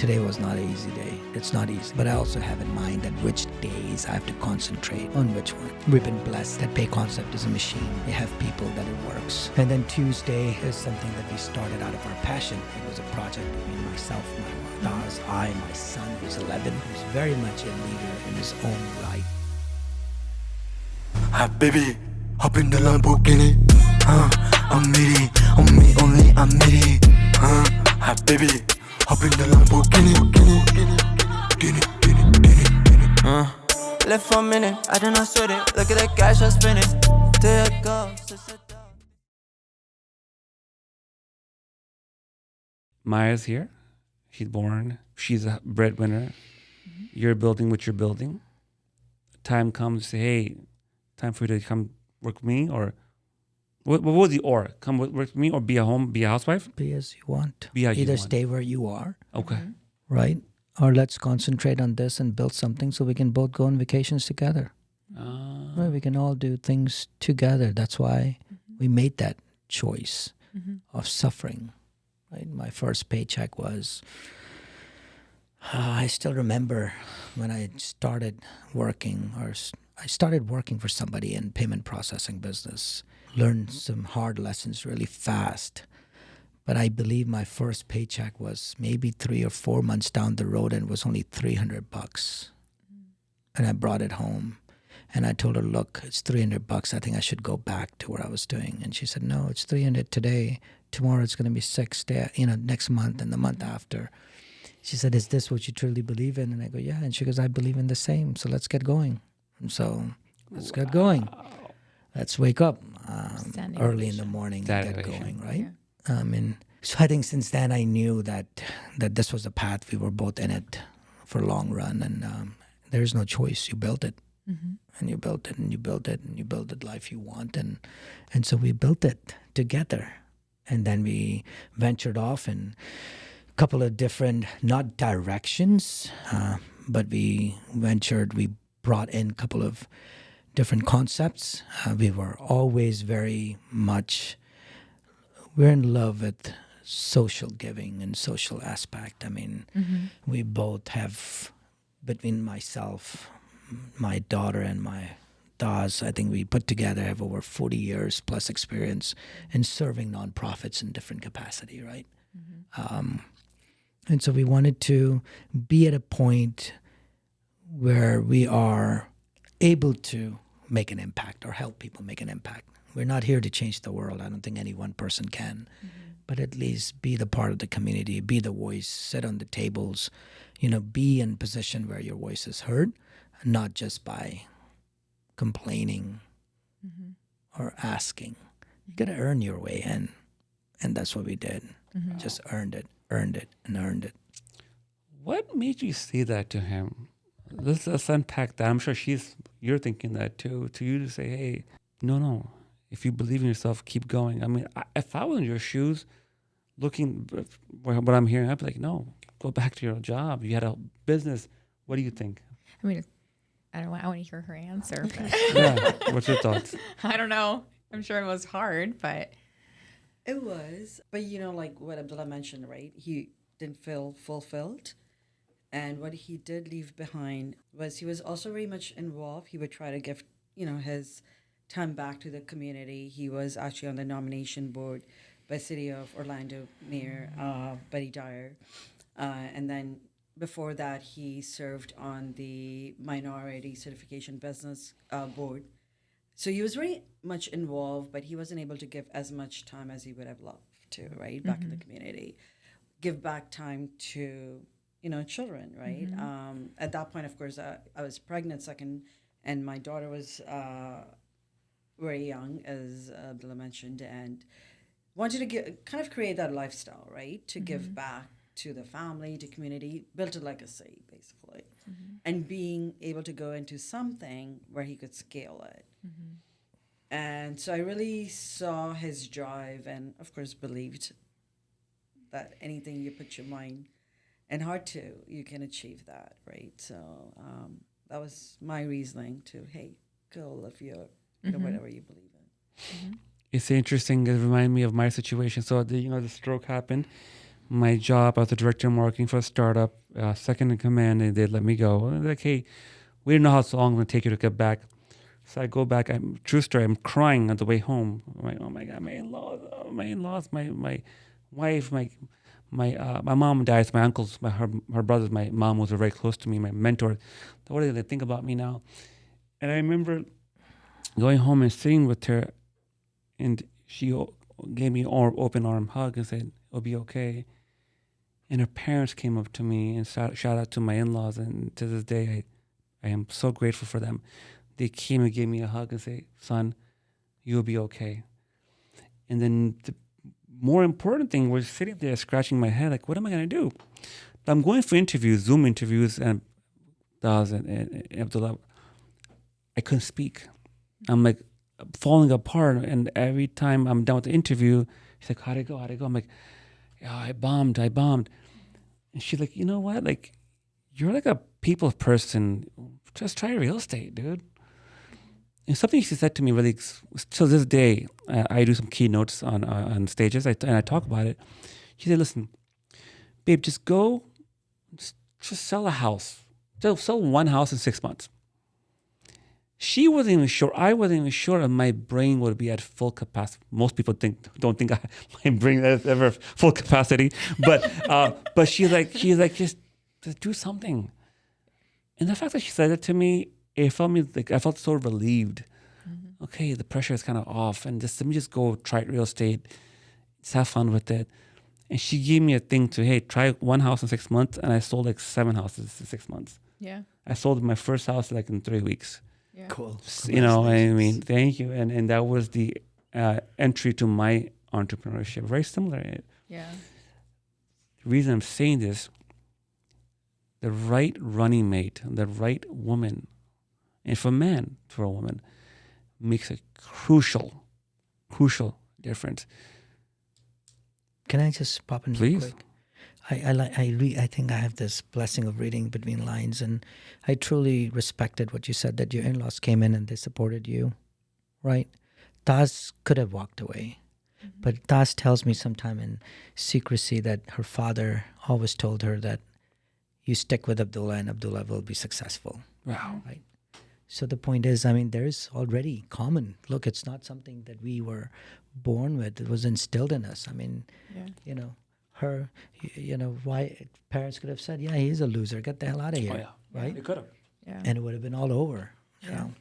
Today was not an easy day. It's not easy. But I also have in mind that which days I have to concentrate on which one. We've been blessed that Pay Concept is a machine. We have people that it works. And then Tuesday is something that we started out of our passion. It was a project between myself, my Mumtaz, my son who's 11, who's very much a leader in his own right. Hi baby, hop in the Lamborghini. I'm needy, on me only, I'm needy. Hi baby, hop in the Lamborghini. Left for a minute, I do not sweat it. Look at the cash I'm spending. There it goes. Maya's here. She's born. She's a breadwinner. You're building what you're building. Time comes, say, hey, time for you to come work with me, or what was the or? Come work with me, or be a housewife? Be as you want. Be as you Either want. stay where you are, Okay. right? Or let's concentrate on this and build something so we can both go on vacations together. Right? We can all do things together. That's why we made that choice of suffering. Right? My first paycheck was, I still remember when I started working, I started working for somebody in payment processing business. Learned some hard lessons really fast. But I believe my first paycheck was maybe 3 or 4 months down the road, and it was only $300. And I brought it home. And I told her, look, it's $300. I think I should go back to what I was doing. And she said, no, it's $300 today. Tomorrow it's going to be next month and the month after. She said, is this what you truly believe in? And I go, yeah. And she goes, I believe in the same. So let's get going. And so let's get going. Let's wake up early in the morning and get going, right? Yeah. So I think since then I knew that this was a path. We were both in it for a long run, and there's no choice. You built it, and you built it, and you built it, and you built the life you want, and so we built it together, and then we ventured off in a couple of different, not directions, but we brought in a couple of different concepts. We were always very much. We're in love with social giving and social aspect. I mean, we both have, between myself, my daughter, and my Daz, I think we put together have over 40 years plus experience in serving nonprofits in different capacity, right? And so we wanted to be at a point where we are able to make an impact or help people make an impact. We're not here to change the world. I don't think any one person can. But at least be the part of the community, be the voice, sit on the tables, be in a position where your voice is heard, not just by complaining or asking. You got to earn your way in. And that's what we did. Just earned it. What made you say that to him? Let's unpack that. I'm sure you're thinking that too. To you to say, hey, no. If you believe in yourself, keep going. I mean, if I was in your shoes, looking what I'm hearing, I'd be like, no, go back to your job. You had a business. What do you think? I mean, I want to hear her answer. But Yeah. What's your thoughts? I don't know. I'm sure it was hard, but it was. But like what Abdullah mentioned, right? He didn't feel fulfilled. And what he did leave behind was he was also very much involved. He would try to give, his time back to the community. He was actually on the nomination board by City of Orlando Mayor Betty Dyer. And then before that, he served on the Minority Certification Business Board. So he was very much involved, but he wasn't able to give as much time as he would have loved to, right, back in the community. Give back time to, children, right? At that point, of course, I was pregnant second, and my daughter was very young, as Abdullah mentioned, and wanted to create that lifestyle, right? To give back to the family, to community, built a legacy, basically. And being able to go into something where he could scale it. And so I really saw his drive and, of course, believed that anything you put your mind and heart to, you can achieve that, right? So that was my reasoning to, hey, go live your whatever you believe in. It's interesting. It reminded me of my situation. So the stroke happened. my job as a director of marketing for a startup, second in command, and they let me go. And they're like, hey, we didn't know how long it's going to take you to get back. So I go back. True story. I'm crying on the way home. I'm like, oh my God, my in-laws, my wife, my mom died. My uncles, her brothers, my mom was very close to me, my mentor. What do they think about me now? And I remember going home and sitting with her, and she gave me an open arm hug and said, it'll be okay. And her parents came up to me and shout out to my in-laws. And to this day, I am so grateful for them. They came and gave me a hug and say, son, you'll be okay. And then the more important thing was sitting there scratching my head, like, what am I going to do? I'm going for interviews, Zoom interviews, and Abdullah, I couldn't speak. I'm like falling apart. And every time I'm done with the interview, she's like, how'd it go? I'm like, yeah, I bombed. And she's like, you know what? Like, you're like a people person. Just try real estate, dude. And something she said to me really, till this day, I do some keynotes on stages, and I talk about it. She said, listen, babe, just go, just sell a house. Just sell one house in 6 months. She wasn't even sure. I wasn't even sure if my brain would be at full capacity. Most people don't think my brain is ever full capacity. But she's like, just do something. And the fact that she said it to me, I felt so relieved. Mm-hmm. Okay, the pressure is kind of off, and let me just go try real estate, just have fun with it. And she gave me a thing to, hey, try one house in 6 months, and I sold like 7 houses in 6 months. Yeah. I sold my first house like in 3 weeks. Yeah. Cool. You know, I mean, thank you. And that was the entry to my entrepreneurship. Very similar. Yeah. The reason I'm saying this, the right running mate, the right woman, and for a woman, makes a crucial difference. Can I just pop in real Please. quick? I think I have this blessing of reading between lines, and I truly respected what you said, that your in-laws came in and they supported you, right? Taz could have walked away, but Taz tells me sometime in secrecy that her father always told her that you stick with Abdullah and Abdullah will be successful. Wow. Right. So the point is, I mean, there's already common. Look, it's not something that we were born with. It was instilled in us. I mean, you know, why parents could have said, yeah, he's a loser. Get the hell out of here. Oh, yeah. Right? They could have. Yeah. And it would have been all over. You know,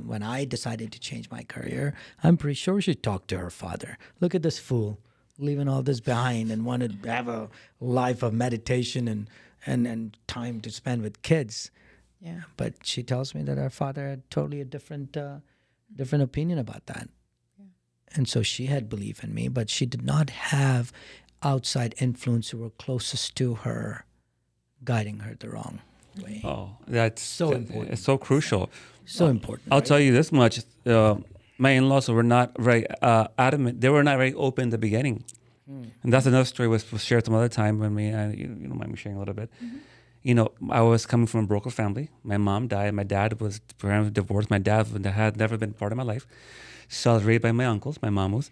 when I decided to change my career, I'm pretty sure she talked to her father. Look at this fool leaving all this behind and wanted to have a life of meditation and time to spend with kids. Yeah. But she tells me that her father had totally a different opinion about that. Yeah. And so she had belief in me, but she did not have outside influence who were closest to her guiding her the wrong way. Oh, that's So important. It's so crucial. So important. I'll right? tell you this much. My in-laws were not very adamant. They were not very open in the beginning. And that's another story was shared some other time when you don't mind me sharing a little bit. Mm-hmm. You know, I was coming from a broken family. My mom died. My dad was divorced. My dad had never been part of my life. So I was raised by my uncles, my mamos.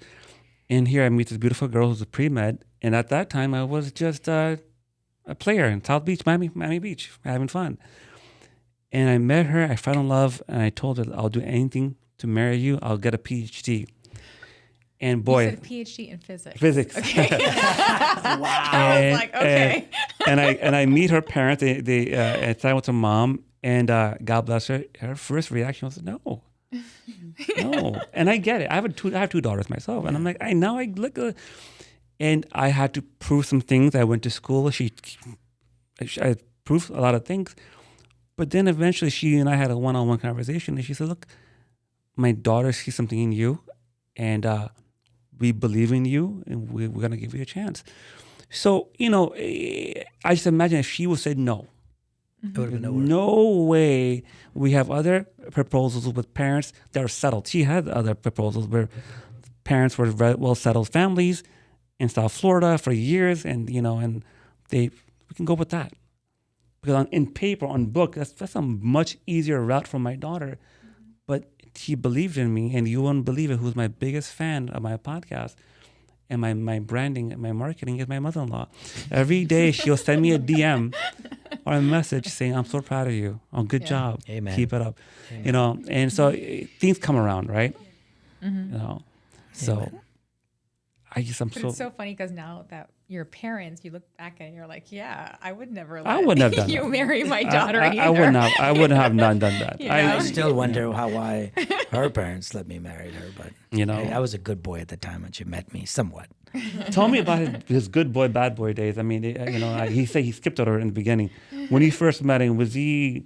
And here I meet this beautiful girl who's a pre-med. And at that time, I was just a player in South Beach, Miami Beach, having fun. And I met her. I fell in love. And I told her, I'll do anything to marry you. I'll get a PhD. And boy, you said PhD in physics. Physics. Okay. Wow. I was like, okay. And I meet her parents. They and I went to mom, and God bless her. Her first reaction was no. And I get it. I have two daughters myself, and I'm like, I look at, and I had to prove some things. I went to school. I proved a lot of things, but then eventually she and I had a one-on-one conversation, and she said, look, my daughter sees something in you, and we believe in you, and we're going to give you a chance. So, you know, I just imagine if she would say no. It would have been over. No way. We have other proposals with parents that are settled. She had other proposals where parents were very well-settled families in South Florida for years, and, you know, and we can go with that. Because in paper, on book, that's a much easier route for my daughter. But she believed in me, and you won't believe it, who's my biggest fan of my podcast. and my branding and my marketing is my mother-in-law. Every day she'll send me a DM or a message saying, "I'm so proud of you. Oh, good job. Amen. Keep it up." You know, and so things come around, right? You know, so Amen. I'm But so. it's so funny because now that your parents, you look back and you're like, yeah, I would never I let wouldn't have done you that. marry my daughter I either. wouldn't have. I wouldn't have not done that. You I know? still wonder why her parents let me marry her, but You know. I was a good boy at the time when she met me, somewhat. Tell me about his good boy, bad boy days. I mean, you know, he said he skipped over in the beginning. When you first met him, was he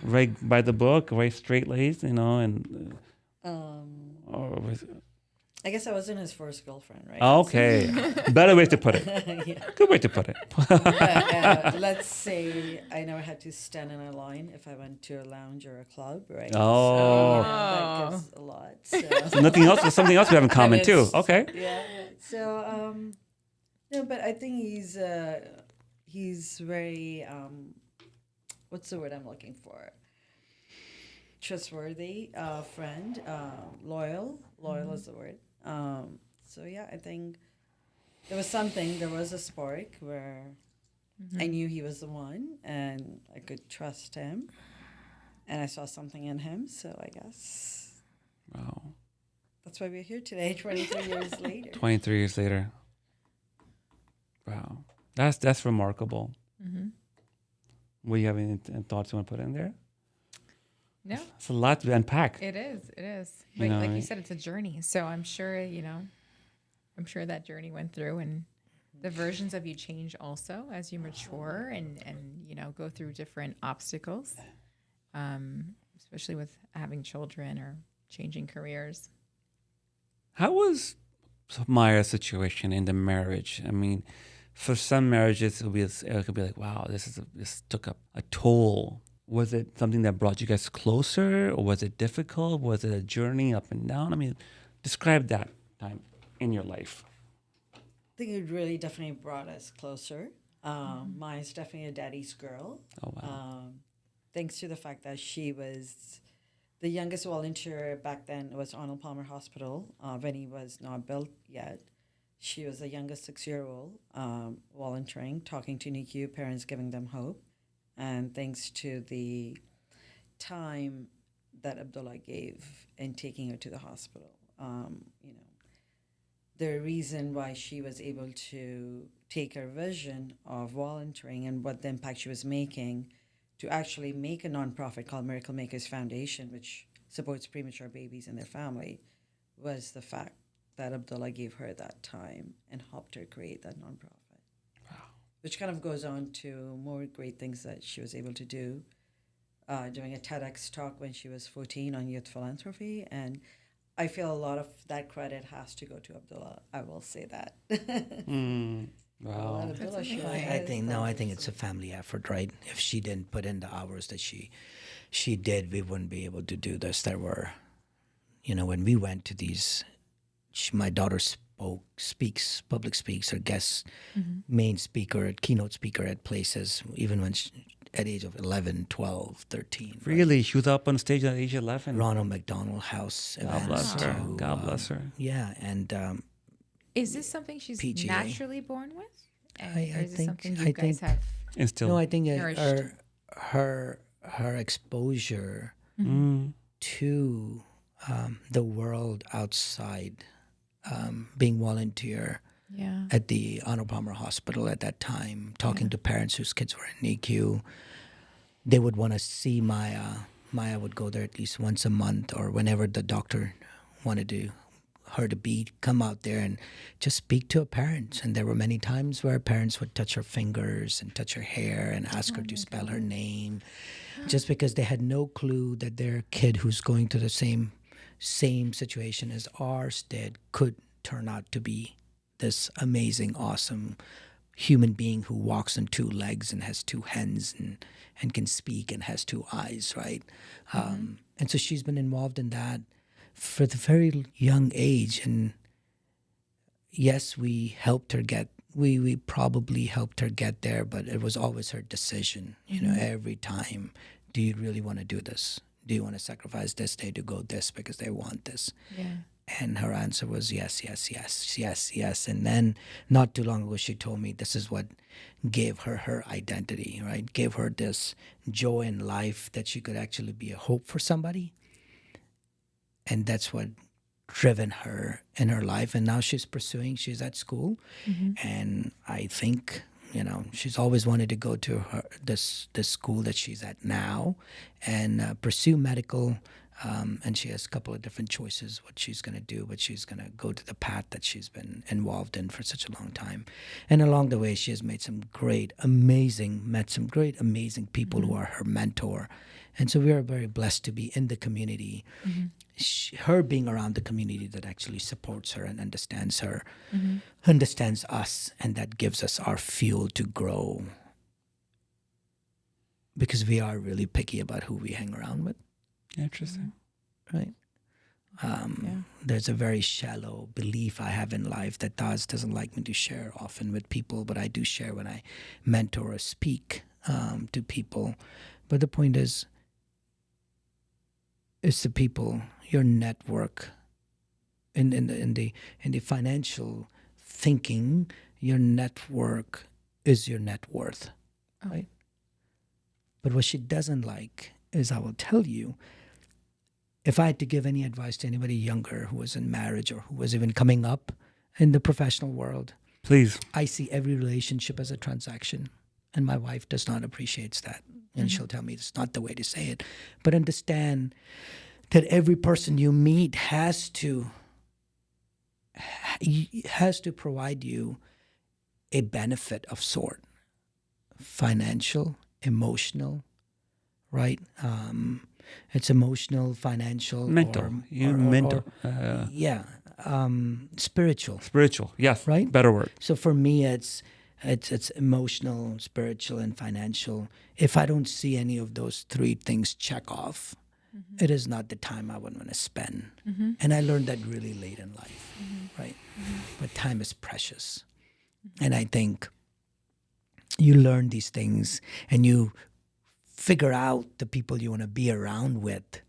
right by the book, right straight laced, you know, and or was I guess I wasn't his first girlfriend, right? okay? Better way to put it. Yeah. Good way to put it. But, let's say I never had to stand in a line if I went to a lounge or a club, right? Oh. That gives a lot. So. So nothing else. Something else we have in common And too. it's- Okay. Yeah. So, no, but I think he's very what's the word I'm looking for? Trustworthy, friend, loyal. Loyal is the word. So yeah, I think there was a spark where I knew he was the one and I could trust him, and I saw something in him. So I guess Wow. that's why we're here today, 23 years later. 23 years later. Wow. That's remarkable. Will you have any thoughts you want to put in there? No, It's a lot to unpack. it is. It is. You But know, like you right? said, it's a journey. So I'm sure, I'm sure that journey went through, and the versions of you change also as you mature and go through different obstacles, especially with having children or changing careers. How was Maya's situation in the marriage? I mean, for some marriages, it could be like, wow, this took up a toll. Was it something that brought you guys closer, or was it difficult? Was it a journey up and down? I mean, describe that time in your life. I think it really definitely brought us closer. Maya's definitely a daddy's girl. Oh, wow. Thanks to the fact that she was the youngest volunteer back then. It was Arnold Palmer Hospital when he was not built yet. She was the youngest 6-year-old volunteering, talking to NICU parents, giving them hope. And thanks to the time that Abdullah gave in taking her to the hospital, the reason why she was able to take her vision of volunteering and what the impact she was making to actually make a nonprofit called Miracle Makers Foundation, which supports premature babies and their family, was the fact that Abdullah gave her that time and helped her create that nonprofit. Which kind of goes on to more great things that she was able to do, doing a TEDx talk when she was 14 on youth philanthropy. And I feel a lot of that credit has to go to Abdullah. I will say that. Wow. Abdullah showed I his think it's a family effort, right? If she didn't put in the hours that she did, we wouldn't be able to do this. There were, when we went to these, my daughter speaks, public speaks, or guest main speaker, keynote speaker at places, even when at age of 11, 12, 13. Really? She was up on stage at age 11? Ronald McDonald House God events. bless her. to, God bless her. Yeah, and Is this something she's PGA. naturally born with? Or I is it think- something I you guys think- have? And still. no, I think Nourished. her exposure to the world outside, being volunteer Yeah. at the Arnold Palmer Hospital at that time, talking to parents whose kids were in NICU. They would want to see Maya. Maya would go there at least once a month or whenever the doctor wanted her to come out there and just speak to a parent. And there were many times where parents would touch her fingers and touch her hair and ask her to spell her name, just because they had no clue that their kid who's going through the same situation as ours did could turn out to be this amazing, awesome human being who walks on 2 legs and has 2 hands and can speak and has 2 eyes, right? And so she's been involved in that for the very young age. And yes, we probably helped her get there, but it was always her decision, every time. Do you really want to do this? Do you want to sacrifice this day to go this because they want this? Yeah. And her answer was yes, yes, yes, yes, yes. And then not too long ago, she told me this is what gave her her identity, right? Gave her this joy in life that she could actually be a hope for somebody. And that's what driven her in her life. And now she's she's at school. And I think, she's always wanted to go to this school that she's at now and pursue medical. And she has a couple of different choices what she's going to do, but she's going to go to the path that she's been involved in for such a long time. And along the way, she has met some great, amazing people who are her mentor. And so we are very blessed to be in the community. Her being around the community that actually supports her and understands her, understands us, and that gives us our fuel to grow. Because we are really picky about who we hang around with. Interesting. Right. There's a very shallow belief I have in life that doesn't like me to share often with people, but I do share when I mentor or speak to people. But the point is, it's the people, your network, in the financial thinking, your network is your net worth, right? But what she doesn't like is, I will tell you, if I had to give any advice to anybody younger who was in marriage or who was even coming up in the professional world, Please. I see every relationship as a transaction. And my wife does not appreciate that. And she'll tell me it's not the way to say it. But understand that every person you meet has to provide you a benefit of sort. Financial, emotional, right? It's emotional, financial, Mental. spiritual. Spiritual. Yes. Right? Better word. So for me, it's emotional, spiritual, and financial. If I don't see any of those three things check off, it is not the time I would want to spend. And I learned that really late in life, right? But time is precious. And I think you learn these things and you figure out the people you want to be around with,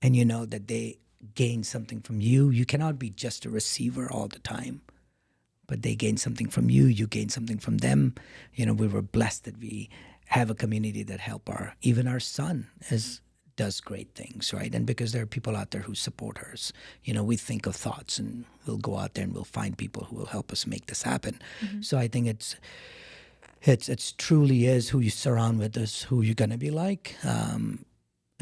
and you know that they gain something from you. You cannot be just a receiver all the time, but they gain something from you. You gain something from them. We were blessed that we have a community that help even our son does great things, right? And because there are people out there who support us, we think of thoughts and we'll go out there and we'll find people who will help us make this happen. So I think it's truly is who you surround with is who you're going to be like. And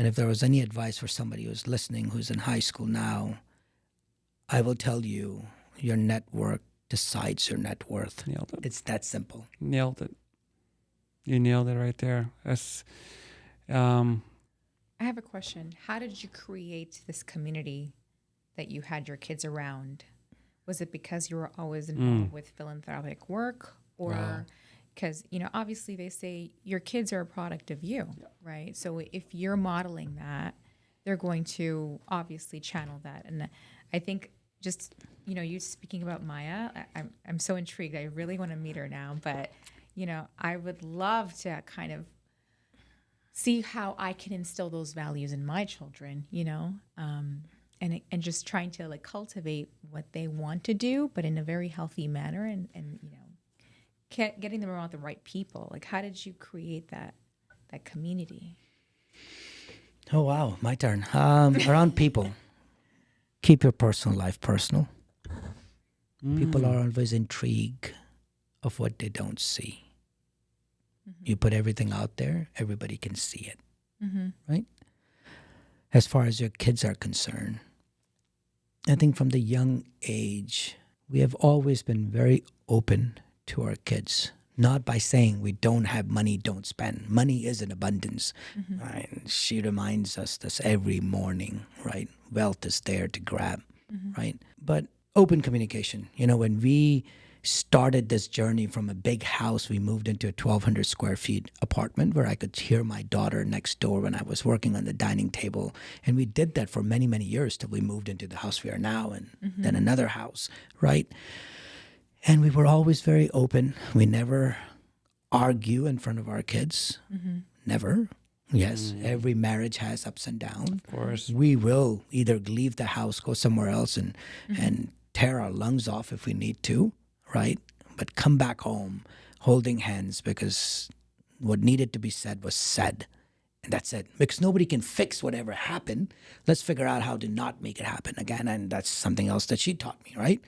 if there was any advice for somebody who's listening, who's in high school now, I will tell you, your network decides your net worth. Nailed it. It's that simple. Nailed it. You nailed it right there. That's, I have a question. How did you create this community that you had your kids around? Was it because you were always involved with philanthropic work, or because, obviously they say your kids are a product of you, right? So if you're modeling that, they're going to obviously channel that. And I think just, you speaking about Maya, I'm so intrigued. I really want to meet her now, but, I would love to kind of see how I can instill those values in my children, and just trying to cultivate what they want to do, but in a very healthy manner, and getting them around the right people. How did you create that community? Oh, wow. My turn. Around people. Keep your personal life personal. People are always intrigued of what they don't see. You put everything out there, everybody can see it, right? As far as your kids are concerned, I think from the young age, we have always been very open to our kids, not by saying we don't have money, don't spend. Money is in abundance. Right? She reminds us this every morning, right? Wealth is there to grab, right? But open communication. When we started this journey from a big house, we moved into a 1,200 square feet apartment where I could hear my daughter next door when I was working on the dining table. And we did that for many, many years till we moved into the house we are now, and then another house, right? And we were always very open. We never argue in front of our kids. Never. Yes, every marriage has ups and downs. Of course. We will either leave the house, go somewhere else, and tear our lungs off if we need to, right? But come back home holding hands because what needed to be said was said. And that's it. Because nobody can fix whatever happened. Let's figure out how to not make it happen again. And that's something else that she taught me, right?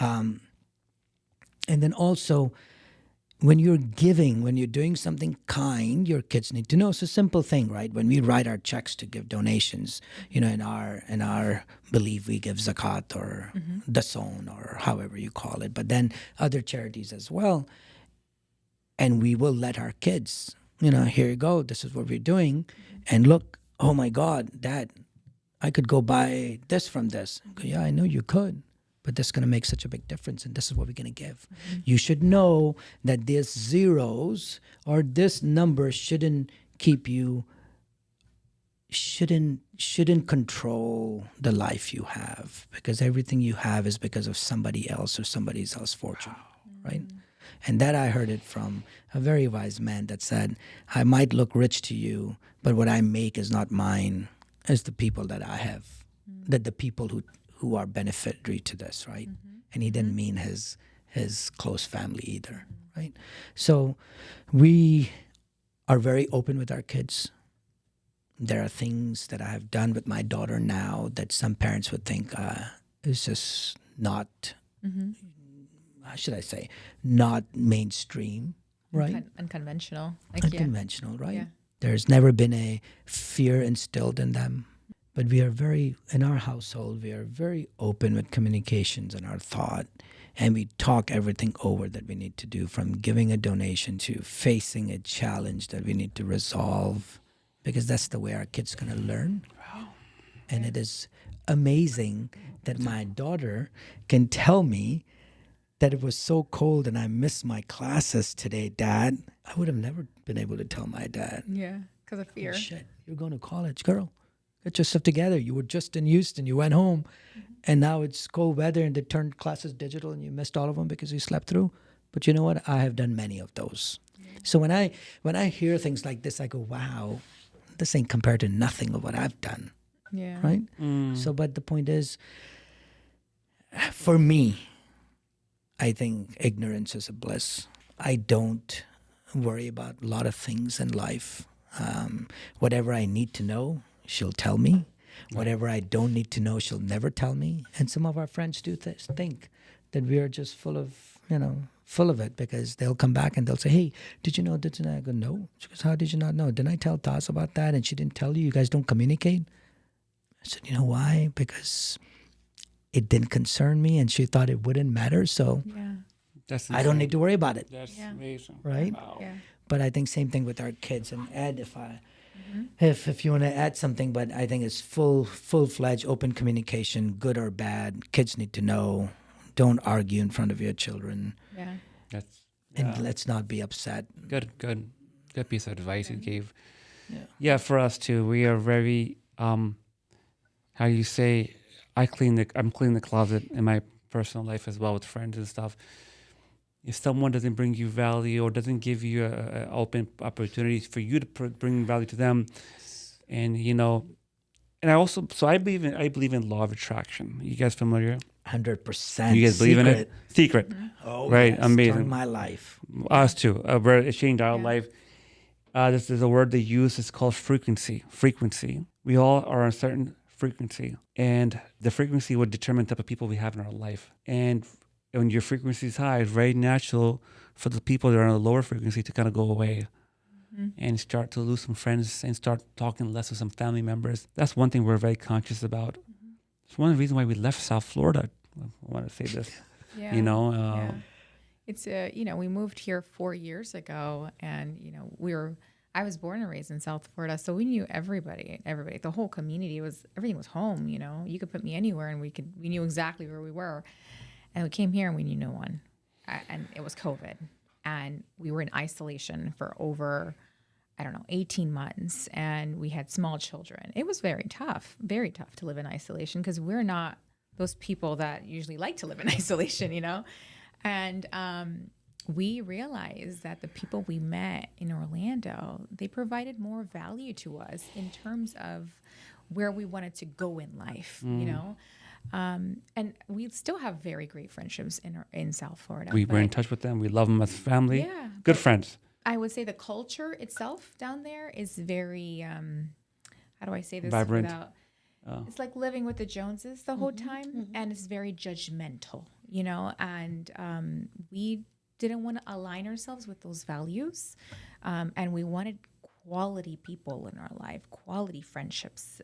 And then also, when you're giving, when you're doing something kind, your kids need to know. It's a simple thing, right? When we write our checks to give donations, you know, in our belief, we give zakat or dason or however you call it, but then other charities as well. And we will let our kids, you know, here you go, this is what we're doing. And look, oh my God, Dad, I could go buy this from this. I go, yeah, I know you could. But this is going to make such a big difference, and this is what we're going to give. You should know that these zeros or this number shouldn't keep you, shouldn't control the life you have, because everything you have is because of somebody else or somebody else's fortune, right? And that I heard it from a very wise man that said, I might look rich to you, but what I make is not mine, it's the people that I have, that the people who are beneficiary to this, right? And he didn't mean his close family either, right? So we are very open with our kids. There are things that I have done with my daughter now that some parents would think is just not, how should I say, not mainstream, right? Unconventional. Unconventional, right? Yeah. There's never been a fear instilled in them. But we are in our household, we are very open with communications and our thought. And we talk everything over that we need to do, from giving a donation to facing a challenge that we need to resolve, because that's the way our kids going to learn. Wow. And it is amazing that my daughter can tell me that it was so cold and I missed my classes today, Dad. I would have never been able to tell my dad. Yeah, because of fear. Shit, you're going to college, girl. Get yourself together. You were just in Houston. You went home, and now it's cold weather, and they turned classes digital, and you missed all of them because you slept through. But you know what? I have done many of those. So when I hear things like this, I go, "Wow, this ain't compared to nothing of what I've done." Yeah. Right. So, but the point is, for me, I think ignorance is a bliss. I don't worry about a lot of things in life. Whatever I need to know, she'll tell me. Whatever I don't need to know, she'll never tell me. And some of our friends do think that we are just full of it, because they'll come back and they'll say, hey, did you know this? And I go, no. She goes, how did you not know? Didn't I tell Taz about that? And she didn't tell you? You guys don't communicate? I said, you know why? Because it didn't concern me, and she thought it wouldn't matter. So I don't need to worry about it. That's amazing. Right? Wow. Yeah. But I think same thing with our kids. And Ed, if you want to add something, but I think it's full-fledged open communication, good or bad. Kids need to know. Don't argue in front of your children. Yeah. And let's not be upset. Good piece of advice you gave. Yeah, for us too. We are very, how you say, I'm cleaning the closet in my personal life as well with friends and stuff. If someone doesn't bring you value or doesn't give you an open opportunity for you to bring value to them, and and I believe in law of attraction. You guys familiar? 100%. You guys believe in it? Secret. Oh, right. Yes. Amazing. Turned my life. Us too. It changed our life. This is a word they use. It's called frequency. Frequency. We all are on a certain frequency, and the frequency would determine the type of people we have in our life. And when your frequency is high, it's very natural for the people that are on a lower frequency to kind of go away and start to lose some friends and start talking less with some family members. That's one thing we're very conscious about. It's one of the reasons why we left South Florida. I want to say this. Yeah. It's we moved here 4 years ago, and I was born and raised in South Florida, so we knew everybody. The whole community everything was home. You could put me anywhere, and we knew exactly where we were. And we came here and we knew no one. And it was COVID. And we were in isolation for over, 18 months. And we had small children. It was very tough to live in isolation, because we're not those people that usually like to live in isolation, And we realized that the people we met in Orlando, they provided more value to us in terms of where we wanted to go in life, you know? And we still have very great friendships in South Florida. We're in but touch with them. We love them as family. Yeah, Good but friends. I would say the culture itself down there is very, how do I say this Vibrant. without, it's like living with the Joneses the whole time, and it's very judgmental, you know, and we didn't want to align ourselves with those values, and we wanted quality people in our life, quality friendships,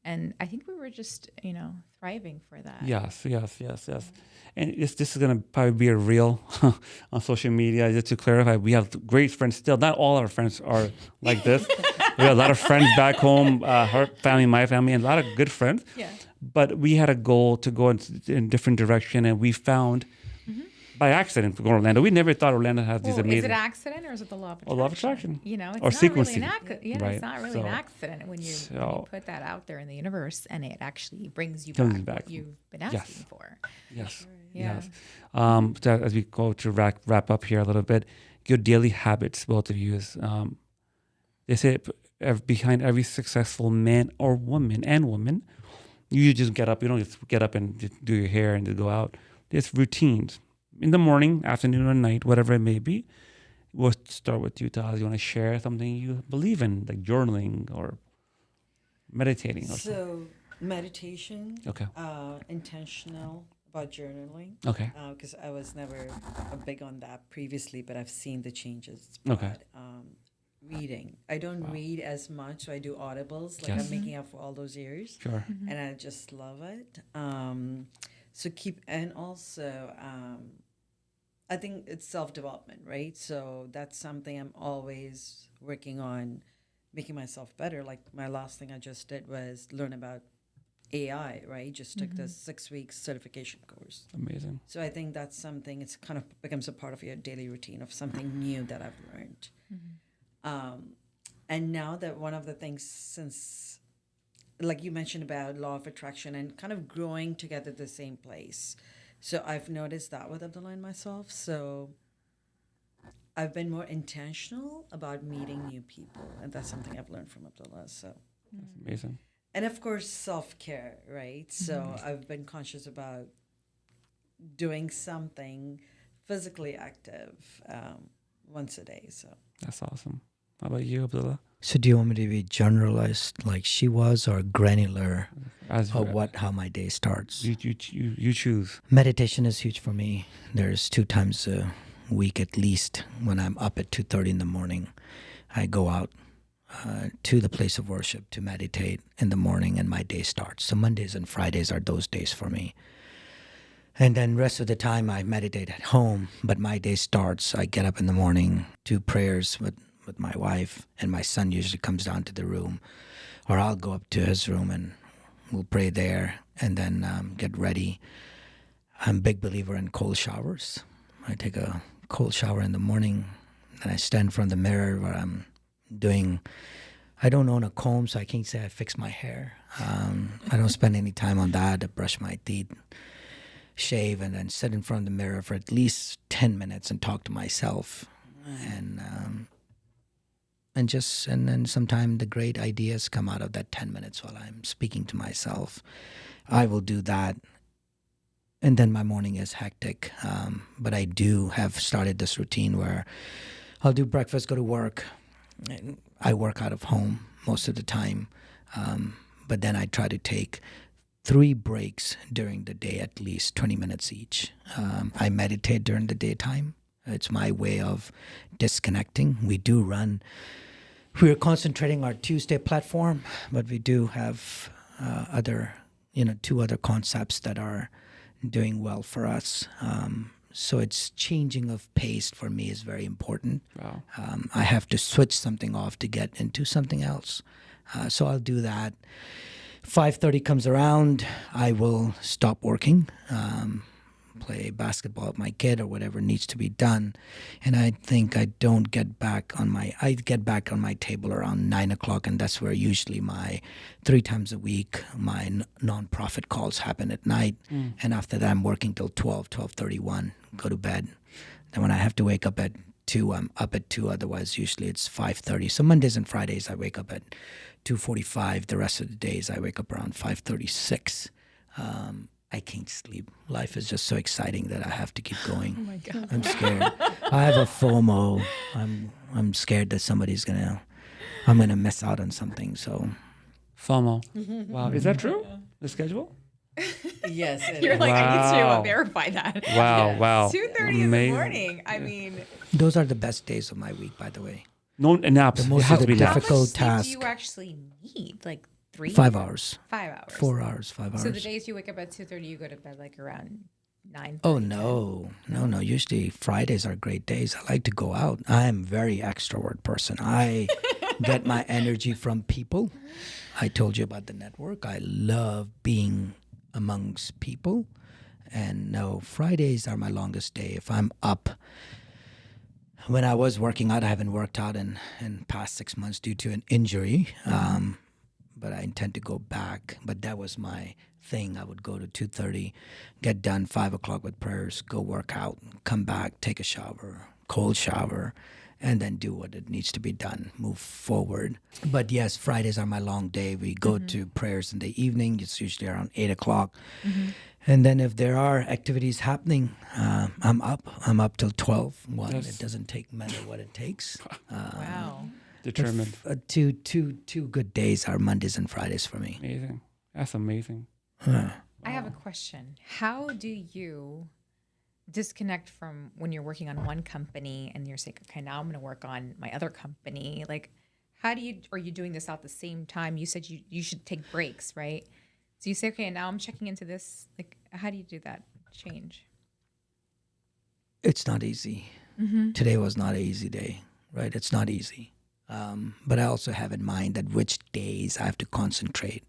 and I think we were just, you know, thriving for that. Yes. And this is going to probably be a reel on social media. Just to clarify, we have great friends still. Not all our friends are like this. We have a lot of friends back home, her family, my family, and a lot of good friends. Yeah. But we had a goal to go in different direction, and we found by accident to go to Orlando. We never thought Orlando had these Well, amazing. is it accident or is it the law of attraction? Law of attraction. You know, it's Or not really sequencing. It's not really an accident when you put that out there in the universe and it actually brings you Comes back back. what you've been asking for. Yes. Yeah. Yes. So as we go to wrap up here a little bit, your daily habits, both of you, is they say behind every successful man or woman and woman, you just get up. You don't just get up and just do your hair and just go out. There's routines in the morning, afternoon, or night, whatever it may be. We'll start with you, Taz. You want to share something you believe in, like journaling or meditating? Or something? So meditation, Okay. intentional about journaling. Okay. Because I was never big on that previously, but I've seen the changes. Okay. But, reading. I don't read as much, so I do audibles. Like Yes. I'm making up for all those years. Sure. And I just love it. And also, I think it's self-development, right? So that's something I'm always working on, making myself better. Like my last thing I just did was learn about AI, right? Just took the 6-week certification course. Amazing. So I think that's something, it's kind of becomes a part of your daily routine of something new that I've learned. And now that one of the things, since like you mentioned about law of attraction and kind of growing together the same place. So I've noticed that with Abdullah and myself. So I've been more intentional about meeting new people. And that's something I've learned from Abdullah. So That's amazing. and of course, self-care, right? So I've been conscious about doing something physically active once a day. So That's awesome. How about you, Abdullah? So do you want me to be generalized like she was or granular As of how my day starts? you choose. Meditation is huge for me. There's 2 times a week at least when I'm up at 2:30 in the morning. I go out to the place of worship to meditate in the morning and my day starts. So Mondays and Fridays are those days for me. And then rest of the time I meditate at home, but my day starts. I get up in the morning, do prayers with my wife, and my son usually comes down to the room, or I'll go up to his room and we'll pray there and then get ready. I'm a big believer in cold showers. I take a cold shower in the morning and I stand in front of the mirror where I don't own a comb, so I can't say I fix my hair. I don't spend any time on that. I brush my teeth, shave, and then sit in front of the mirror for at least 10 minutes and talk to myself. And then sometimes the great ideas come out of that 10 minutes while I'm speaking to myself. I will do that. And then my morning is hectic. But I do have started this routine where I'll do breakfast, go to work. And I work out of home most of the time. But then I try to take 3 breaks during the day, at least 20 minutes each. I meditate during the daytime. It's my way of disconnecting. We're concentrating our Tuesday platform, but we do have 2 other concepts that are doing well for us. So it's changing of pace for me is very important. Wow. I have to switch something off to get into something else. So I'll do that. 5:30 comes around, I will stop working, play basketball with my kid or whatever needs to be done. And I think I get back on my table around 9 o'clock, and that's where usually my 3 times a week, my nonprofit calls happen at night. And after that, I'm working till 12:31, go to bed. And when I have to wake up at 2, I'm up at 2. Otherwise, usually it's 5:30. So Mondays and Fridays, I wake up at 2:45. The rest of the days, I wake up around 5:36. I can't sleep. Life is just so exciting that I have to keep going. Oh my God. I'm scared. I have a FOMO. I'm scared that I'm gonna miss out on something. So FOMO. Wow, is that true? The schedule? Yes, it You're is. like, I need Wow. to verify that. Wow, wow. 2:30 in the morning. I mean, those are the best days of my week, by the way. No naps. The It most has of to the be how naps. much difficult sleep task. do you actually need? Like 3? 5 hours. 5 hours. 4 hours. 5 hours. So the days you wake up at 2:30, you go to bed like around 9. Oh no. Usually Fridays are great days. I like to go out. I am a very extrovert person. I get my energy from people. I told you about the network. I love being amongst people. And no, Fridays are my longest day. If I'm up, when I was working out, I haven't worked out in past 6 months due to an injury. But I intend to go back. But that was my thing. I would go to 2:30, get done 5 o'clock with prayers, go work out, come back, take a shower, cold shower, and then do what it needs to be done, move forward. But yes, Fridays are my long day. We go to prayers in the evening. It's usually around 8 o'clock. And then if there are activities happening, I'm up. I'm up till 12. Yes. It doesn't take matter what it takes. Wow. Determined. Two good days are Mondays and Fridays for me. Amazing. That's amazing. I have a question. How do you disconnect from when you're working on one company and you're saying, okay, now I'm going to work on my other company? Like, are you doing this at the same time? You said you should take breaks, right? So you say, okay, now I'm checking into this. Like, how do you do that change? It's not easy. Today was not an easy day, right? It's not easy. But I also have in mind that which days I have to concentrate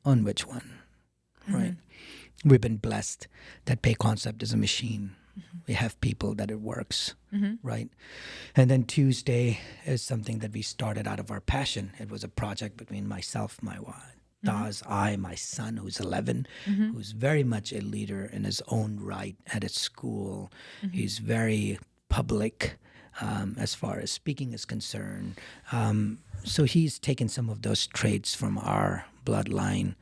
on which one, right? We've been blessed that Pay Concept is a machine. We have people that it works, right? And then Tuesday is something that we started out of our passion. It was a project between myself, my wife, Taz, my son, who's 11, who's very much a leader in his own right at his school. He's very public as far as speaking is concerned. So he's taken some of those traits from our bloodline.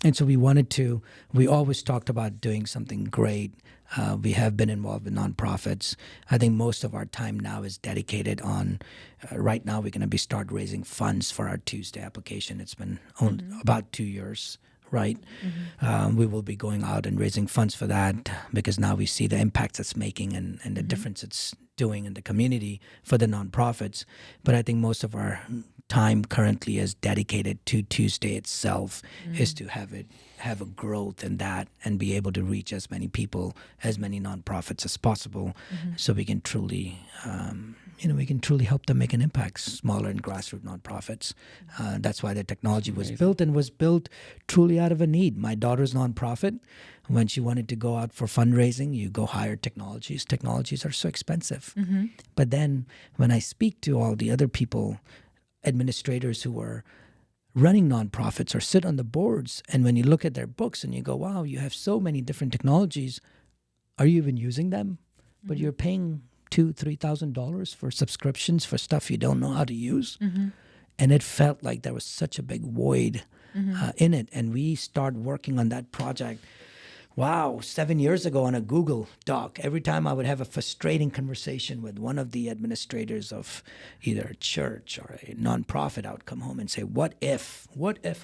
And so we always talked about doing something great. We have been involved with nonprofits. I think most of our time now is dedicated on, right now we're going to start raising funds for our Tuesday application. It's been about 2 years, right? We will be going out and raising funds for that because now we see the impacts it's making and the difference it's doing in the community for the nonprofits. But I think most of our time currently is dedicated to Tuesday itself, is to have a growth in that and be able to reach as many people, as many nonprofits as possible, so we can truly, help them make an impact, smaller and grassroots nonprofits. That's why the technology was built and was built truly out of a need. My daughter's nonprofit, when she wanted to go out for fundraising, you go hire technologies. Technologies are so expensive. But then when I speak to all the other people, administrators who are running nonprofits or sit on the boards, and when you look at their books and you go, wow, you have so many different technologies, are you even using them? But you're paying $2,000-$3,000 for subscriptions for stuff you don't know how to use. And it felt like there was such a big void in it. And we started working on that project 7 years ago on a Google Doc. Every time I would have a frustrating conversation with one of the administrators of either a church or a nonprofit, I would come home and say, what if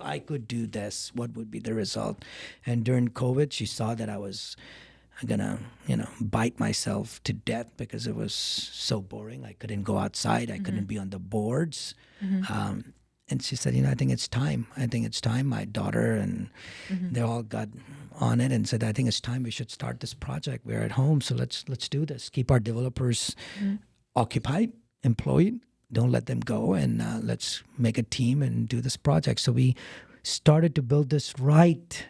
I could do this? What would be the result? And during COVID, she saw that I was gonna, bite myself to death because it was so boring. I couldn't go outside. I couldn't be on the boards. And she said, I think it's time. My daughter and they all got on it and said, I think it's time we should start this project. We're at home, so let's do this. Keep our developers occupied, employed. Don't let them go, and let's make a team and do this project. So we started to build this right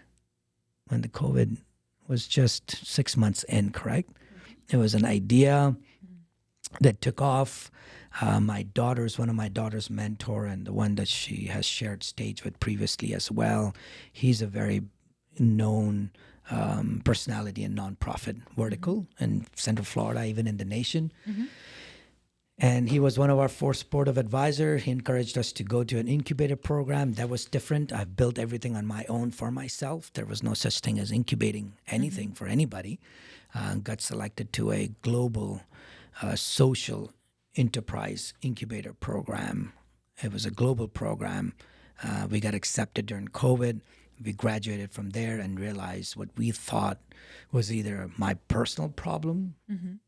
when the COVID was just 6 months in, correct? It was an idea that took off. One of my daughter's mentor, and the one that she has shared stage with previously as well, he's a very known personality in nonprofit vertical in Central Florida, even in the nation. And he was one of our first supportive advisor. He encouraged us to go to an incubator program. That was different. I've built everything on my own for myself. There was no such thing as incubating anything for anybody. Got selected to a global social enterprise incubator program. It was a global program. We got accepted during COVID. We graduated from there and realized what we thought was either my personal problem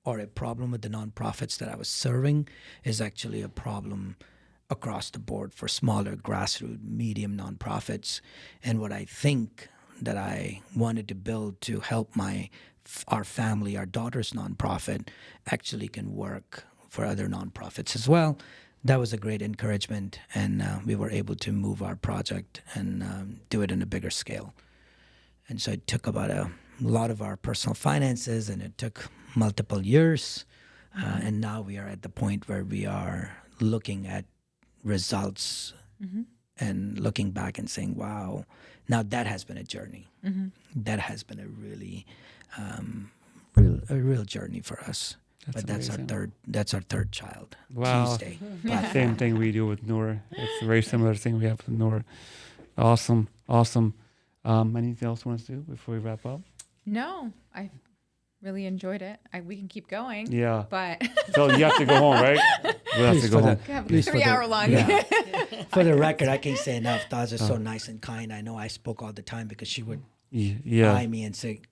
or a problem with the nonprofits that I was serving is actually a problem across the board for smaller grassroots, medium nonprofits. And what I think that I wanted to build to help our family, our daughter's nonprofit, actually can work for other nonprofits as well. That was a great encouragement, and we were able to move our project and do it in a bigger scale. And so it took about a lot of our personal finances, and it took multiple years. And now we are at the point where we are looking at results and looking back and saying, wow, now that has been a journey. That has been a really real journey for us. But that's our third child. Wow. Tuesday. Same thing we do with Noor. It's a very similar thing we have with Noor. Awesome. Anything else you want to do before we wrap up? No, I really enjoyed it. We can keep going. Yeah. But So you have to go home, right? We have to go home. have a 3-hour long. Yeah. For the record, I can't say enough. Taz is so nice and kind. I know I spoke all the time because she would eye me and say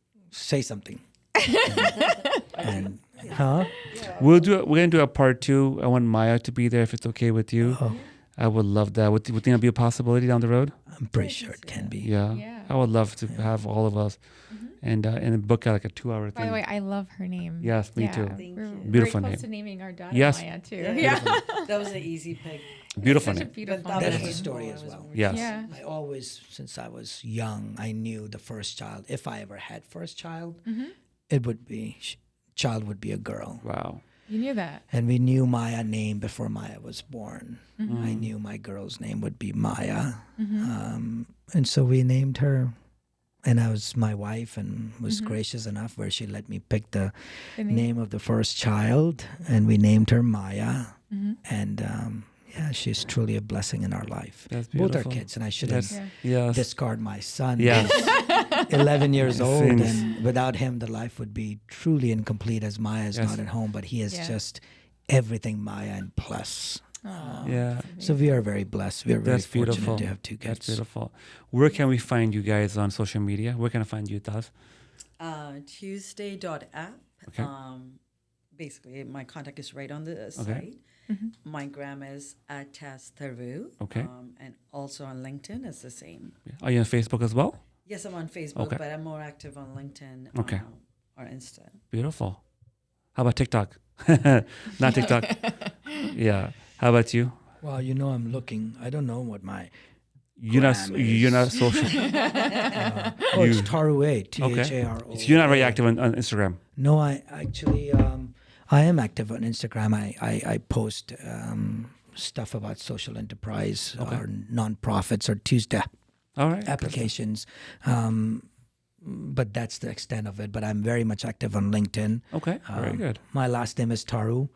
something. and We're gonna do a part 2. I want Maya to be there if it's okay with you. I would love that. Would you think that'd be a possibility down the road? I'm pretty sure it can be. Yeah. I would love to have all of us and book out like a 2-hour thing. By the way, I love her name. Yes, me too. Thank We're you. Beautiful very name. close to naming our daughter Yes. Maya too. Yeah. That was an easy pick. Beautiful Such a name. beautiful But That name. is a story as well. Yes. Yeah. I always, since I was young, I knew the first child, if I ever had first child, it would be, child would be a girl. Wow. You knew that. And we knew Maya name before Maya was born. I knew my girl's name would be Maya. And so we named her. And I was my wife and was gracious enough where she let me pick the name of the first child. And we named her Maya. And she's truly a blessing in our life. That's Both beautiful. our kids. And I shouldn't Yes. discard my son. Yes. He's 11 years old. Seems- And without him, the life would be truly incomplete as Maya is Yes. not at home. But he is just everything Maya and plus. Yeah. So we are very blessed. We are very That's fortunate beautiful. to have two kids. That's beautiful. Where can we find you guys on social media? Where can I find you, Taz? Tuesday.app. Okay. Basically, my contact is right on the site. My gram is at Taz Tharoo. Okay. And also on LinkedIn, it's the same. Are you on Facebook as well? Yes, I'm on Facebook, Okay. but I'm more active on LinkedIn Okay. or Insta. Beautiful. How about TikTok? Not TikTok. Yeah. How about you? Well, I'm looking. I don't know what my. You're not social. It's Tharoos, Okay. Tharoo. So you're not very active on Instagram. No, I actually, I am active on Instagram. I post stuff about social enterprise or nonprofits or Tuesday All right. applications. But that's the extent of it. But I'm very much active on LinkedIn. Okay. Very good. My last name is Tharoos,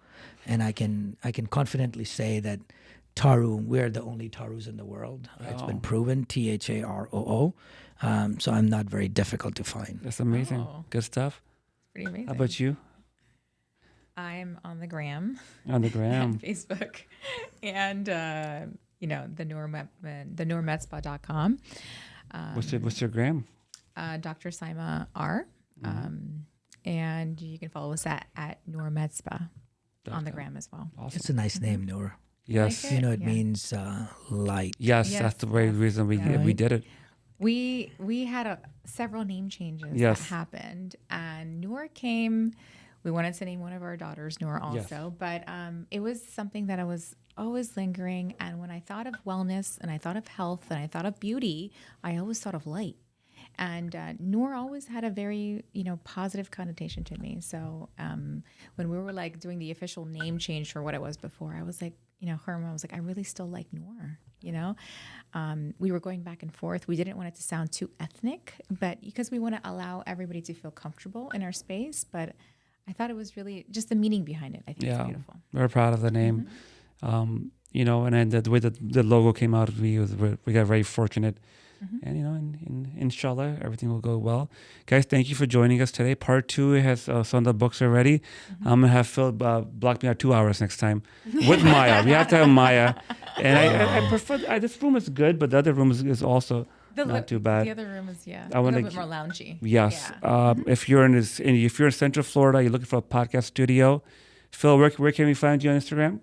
and I can confidently say that Tharoos, we're the only Tharoos in the world. It's been proven, Tharoo. So I'm not very difficult to find. That's amazing. Oh. Good stuff. Pretty amazing. How about you? I'm on the gram, On the gram. Facebook, and the NoorMetzba.com. What's your gram? Dr. Saima R. And you can follow us at Noor Metzba on the gram as well. Awesome. It's a nice name, Noor. Yes. Like it? It Yeah. means light. Yes, Yes, that's the very yes. reason we Yeah. did it. We had several name changes Yes. that happened, and Noor came. We wanted to name one of our daughters Noor also, but it was something that I was always lingering. And when I thought of wellness, and I thought of health, and I thought of beauty, I always thought of light. And Noor always had a very positive connotation to me. So when we were doing the official name change for what it was before, I was like, Herma, I was like, I really still like Noor. you know. We were going back and forth. We didn't want it to sound too ethnic, but because we want to allow everybody to feel comfortable in our space. But I thought it was really just the meaning behind it. I think it's beautiful. We're proud of the name. You know, and then the way that the logo came out, we got very fortunate. And, you know, inshallah, everything will go well. Guys, thank you for joining us today. Part 2 has some of the books already. I'm going to have Phil block me out 2 hours next time with Maya. We have to have Maya. And I prefer, this room is good, but the other room is also not too bad. The other room is, I a wanna little bit more loungy. Yes. If you're if you're in Central Florida, you're looking for a podcast studio, Phil, where can we find you on Instagram?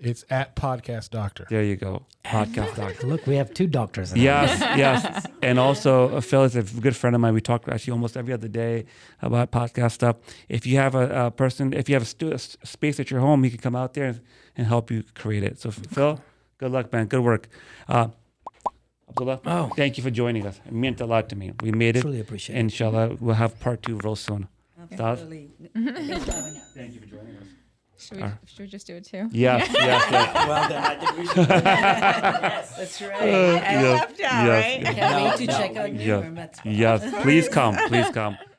It's at Podcast Doctor. There you go. Podcast Doctor. Look, we have 2 doctors. Yes. And also, Phil is a good friend of mine. We talk actually almost every other day about podcast stuff. If you have a person, if you have a space at your home, he can come out there and help you create it. So, Phil, good luck, man. Good work. Abdullah, thank you for joining us. It meant a lot to me. We made it. Truly appreciate it. Inshallah, we'll have part 2 real soon. Absolutely. Thank you for joining us. Should we just do it too? Yes. Well, then I think we should. Yes. That's right. I left out, right? Can't wait to check out new room. Yes, please come.